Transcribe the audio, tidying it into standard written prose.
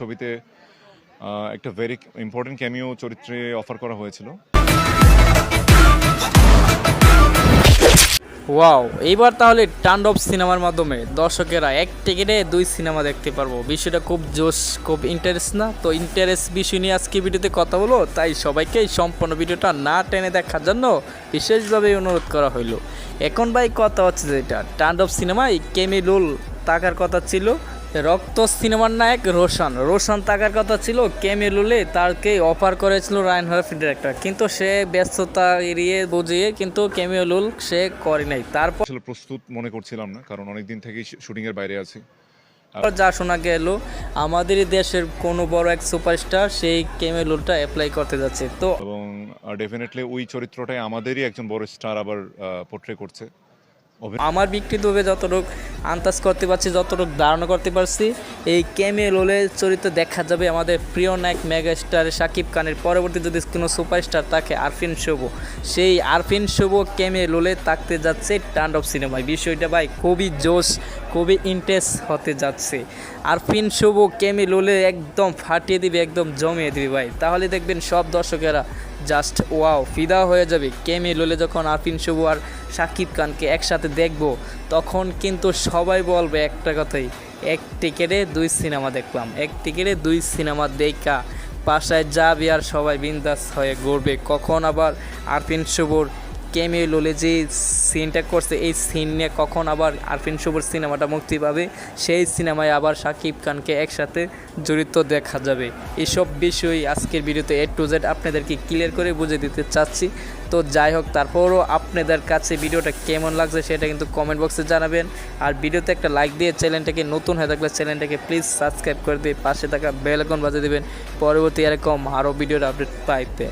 ছবিতে একটা very important cameo চরিত্রে অফার করা হয়েছিল। ওয়াও, এইবার তাহলে তাণ্ডব সিনেমার মাধ্যমে দর্শকেরা এক টিকিটে 2 সিনেমা দেখতে পারবো। বিষয়টা খুব জোশ, খুব ইন্টারেস্ট না? তো ইন্টারেস্ট বিষয় নিয়ে আজকে ভিডিওতে কথা বলো, তাই সবাইকে সম্পূর্ণ ভিডিওটা না টেনে দেখার জন্য বিশেষভাবে অনুরোধ করা হইলো। এখন ভাই কথা হচ্ছে যেটা, তাণ্ডব সিনেমায় কেমিলুল থাকার কথা ছিল, রক্ত সিনেমার নায়ক রোশন থাকার কথা ছিল কেমিলুলে, তাকে অফার করেছিল রায়ান হারফি ডিরেক্টর, কিন্তু সে ব্যস্ততা এড়িয়ে বুঝিয়ে কিন্তু কেমিলুল সে করে নাই। তারপর আসলে প্রস্তুত মনে করছিলাম না, কারণ অনেকদিন থেকেই শুটিংয়ের বাইরে আছি। যা শোনা গেল আমাদের দেশের কোনো বড় এক সুপারস্টার সেই কেমিলুলটা অ্যাপ্লাই করতে যাচ্ছে। তো এবং ডেফিনেটলি ওই চরিত্রটাই আমাদেরই একজন বড় স্টার আবার পোর্ট্রে করছে। আমার ব্যক্তিগতভাবে যতটুকু আন্দাজ করতে পারছি, যতটুকু ধারণা করতে পারছি, এই কেমিলুলের চরিত্র দেখা যাবে আমাদের প্রিয় নায়ক মেগাস্টার শাকিব খানের পরবর্তী যদি কোনো সুপারস্টার থাকে আরফিন শুভ, সেই আরফিন শুভ কেমিলুলে থাকতে যাচ্ছে তাণ্ডব সিনেমায়। বিষয়টা ভাই খুবই জোশ, খুবই ইন্টারেস্ট হতে যাচ্ছে। আরফিন শুভ কেমিলুলে একদম ফাটিয়ে দিবে, একদম জমিয়ে দিবে ভাই। তাহলে দেখবেন সব দর্শকেরা জাস্ট ওয়াও ফিদা হয়ে যাবে। কেমিলুলে যখন আরফিন শুভ আর শাকিব খানকে একসাথে দেখব, তখন কিন্তু সবাই বলবে একটা কথাই, এক টিকিটে 2 সিনেমা দেখলাম। এক টিকিটে 2 সিনেমা দেখা বাসায় যাবে আর সবাই বিন্দাস হয়ে ঘুরবে। কখন আবার আরফিন শুভর কেমিলুলে যে সিনটা করছে, এই সিন নিয়ে কখন আবার আরফিন শুভর সিনেমাটা মুক্তি পাবে, সেই সিনেমায় আবার শাকিব খানকে একসাথে জড়িত দেখা যাবে। এসব বিষয় আজকের ভিডিওতে A to Z আপনাদেরকে ক্লিয়ার করে বুঝিয়ে দিতে চাচ্ছি। তো যাই হোক, তারপরও আপনাদের কাছে ভিডিওটা কেমন লাগছে সেটা কিন্তু কমেন্ট বক্সে জানাবেন। আর ভিডিওতে একটা লাইক দিয়ে চ্যানেলটাকে নতুন হয়ে থাকলে চ্যানেলটাকে প্লিজ সাবস্ক্রাইব করে দিয়ে পাশে থাকা বেল আইকন বাজিয়ে দেবেন পরবর্তী এরকম আরও ভিডিওর আপডেট পাইতে।